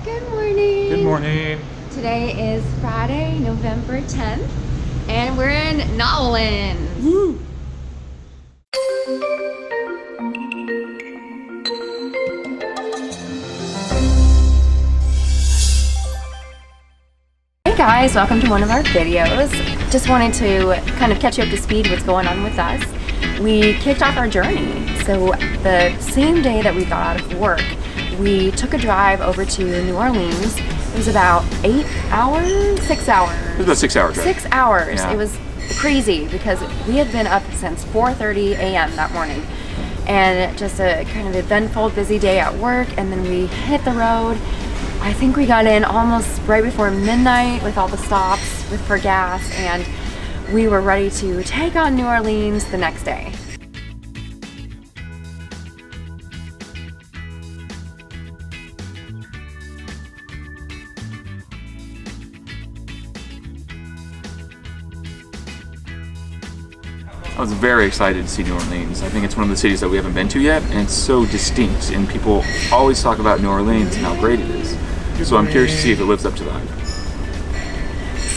Good morning. Good morning. Today is Friday, November 10th, and we're in New Orleans. Woo! Hey guys, welcome to one of our videos. Just wanted to kind of catch you up to speed what's going on with us. We kicked off our journey. So the same day that we got out of work, we took a drive over to New Orleans. It was about 8 hours, 6 hours. It was about 6 hours. 6 hours. Yeah. It was crazy because we had been up since 4:30 a.m. that morning. And just a kind of eventful, busy day at work. And then we hit the road. I think we got in almost right before midnight with all the stops for gas. And we were ready to take on New Orleans the next day. I was very excited to see New Orleans. I think it's one of the cities that we haven't been to yet, and it's so distinct, and people always talk about New Orleans and how great it is. So I'm curious to see if it lives up to that.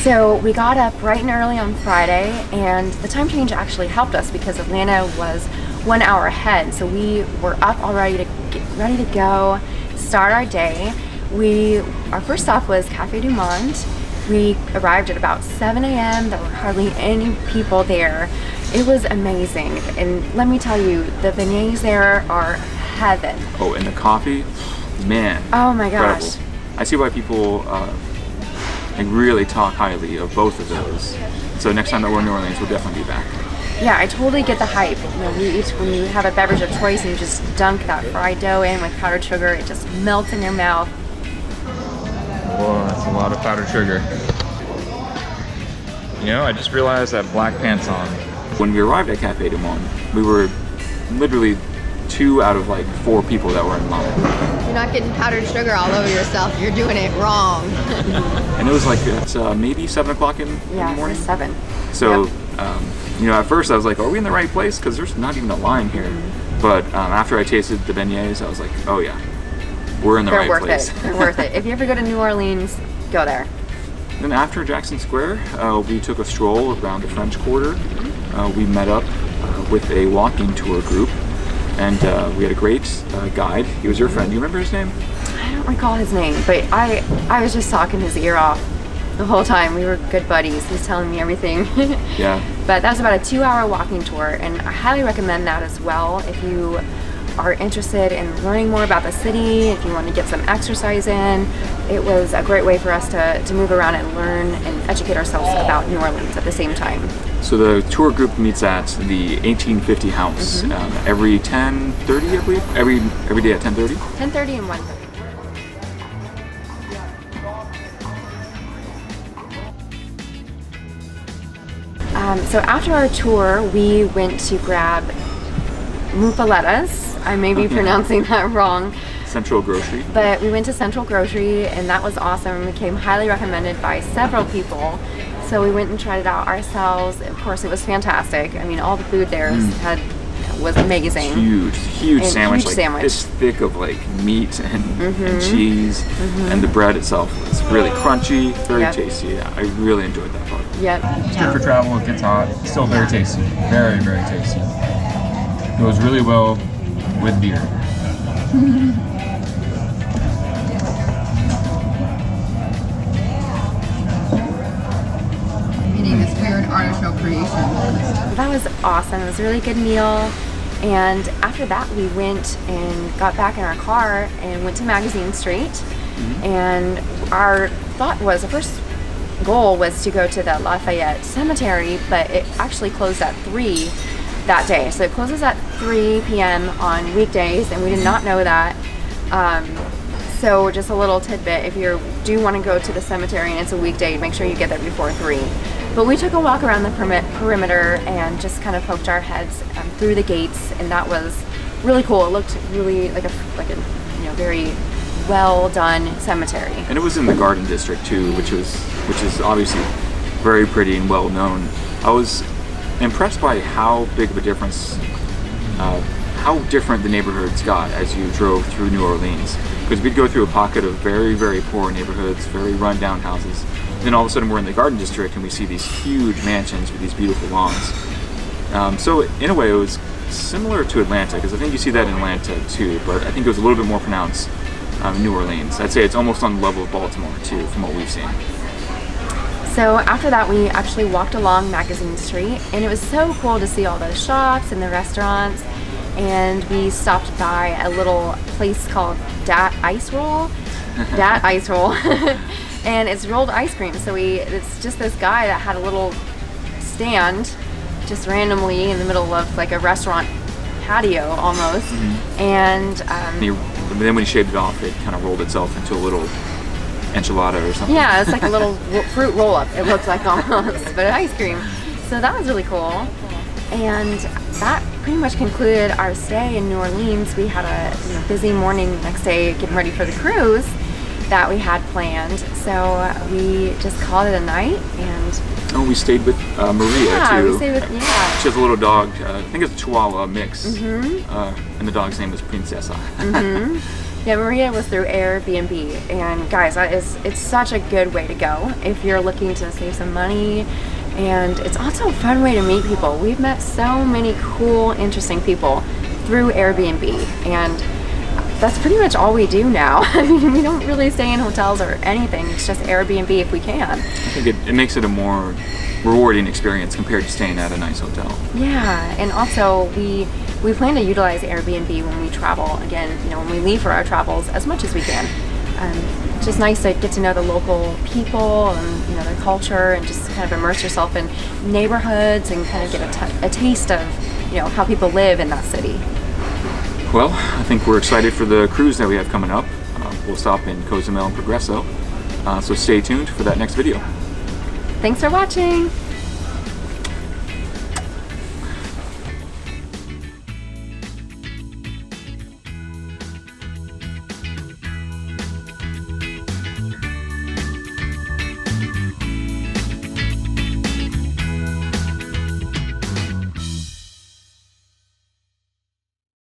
So we got up bright and early on Friday, and the time change actually helped us because Atlanta was 1 hour ahead. So we were up already to get ready to go, start our day. Our first stop was Cafe du Monde. We arrived at about 7 a.m. There were hardly any people there. It was amazing, and let me tell you, the beignets there are heaven. Oh, and the coffee, man. Oh my gosh. Incredible. I see why people really talk highly of both of those. So next time that we're in New Orleans, we'll definitely be back. Yeah, I totally get the hype. You know, when you have a beverage of choice and you just dunk that fried dough in with powdered sugar, it just melts in your mouth. Whoa, that's a lot of powdered sugar. You know, I just realized that black pants on. When we arrived at Cafe du Monde, we were literally 2 out of like 4 people that were in line. You're not getting powdered sugar all over yourself. You're doing it wrong. And it was like it's maybe 7 o'clock in the Yeah, morning. it's 7. So, Yep. you know, at first I was like, are we in the right place? Because there's not even a line here. But after I tasted the beignets, I was like, oh yeah, we're in the They're right worth place. it. They're worth it. If you ever go to New Orleans, go there. Then after Jackson Square, we took a stroll around the French Quarter. We met up with a walking tour group, and we had a great guide. He was your friend. Do you remember his name? I don't recall his name, but I was just talking his ear off the whole time. We were good buddies. He was telling me everything. Yeah. But that was about a 2-hour walking tour, and I highly recommend that as well if you are interested in learning more about the city, if you want to get some exercise in. It was a great way for us to move around and learn and educate ourselves about New Orleans at the same time. So the tour group meets at the 1850 house every 10:30, I believe. Every day at 10:30. 10:30 and 1:30. So after our tour, we went to grab muffaletas. I may be pronouncing that wrong, Central Grocery. but we went to Central Grocery, and that was awesome. It became highly recommended by several people. So we went and tried it out ourselves. Of course, it was fantastic. I mean, all the food there was amazing. Huge And sandwich, huge like sandwich. this thick of like meat and cheese, and the bread itself was really crunchy, very Yep. tasty. Yeah, I really enjoyed that part. Yep. It's good for travel, it gets hot. Still very tasty. Very, very tasty. Goes really well with beer. Eating this weird artichoke creation. That was awesome. It was a really good meal. And after that, we went and got back in our car and went to Magazine Street. And our the first goal was to go to the Lafayette Cemetery, but it actually closed at 3 that day. So it closes at 3 p.m. on weekdays, and we did not know that. So just a little tidbit, if you do want to go to the cemetery and it's a weekday, make sure you get there before 3. But we took a walk around the perimeter and just kind of poked our heads through the gates, and that was really cool. It looked really like a very well done cemetery. And it was in the Garden District too, which is obviously very pretty and well known. I was impressed by how big of a difference how different the neighborhoods got as you drove through New Orleans. Because we'd go through a pocket of very, very poor neighborhoods, very run-down houses. Then all of a sudden we're in the Garden District and we see these huge mansions with these beautiful lawns. So in a way it was similar to Atlanta, because I think you see that in Atlanta too, but I think it was a little bit more pronounced in New Orleans. I'd say it's almost on the level of Baltimore too, from what we've seen. So after that, we actually walked along Magazine Street, and it was so cool to see all the shops and the restaurants. And we stopped by a little place called Dat Ice Roll. Dat Ice Roll. And it's rolled ice cream. So it's just this guy that had a little stand just randomly in the middle of like a restaurant patio almost. And then when he shaved it off, it kind of rolled itself into a little enchilada or something. yeah, it's like a little fruit roll-up, it looks like almost, but ice cream. So that was really cool. And that pretty much concluded our stay in New Orleans. We had a busy morning next day getting ready for the cruise that we had planned. So we just called it a night. And oh, we stayed with Maria too. We stayed with, She has a little dog, I think it's a Chihuahua mix, and the dog's name is Princesa. Yeah, Maria was through Airbnb, and guys, it's such a good way to go if you're looking to save some money, and it's also a fun way to meet people. We've met so many cool, interesting people through Airbnb, and that's pretty much all we do now. I mean, we don't really stay in hotels or anything. It's just Airbnb if we can. I think it makes it a more rewarding experience compared to staying at a nice hotel. Yeah, and also we plan to utilize Airbnb when we travel again, when we leave for our travels as much as we can. It's just nice to get to know the local people and their culture, and just kind of immerse yourself in neighborhoods and kind of get a taste of how people live in that city. Well, I think we're excited for the cruise that we have coming up. We'll stop in Cozumel and Progreso, so stay tuned for that next video. Thanks for watching.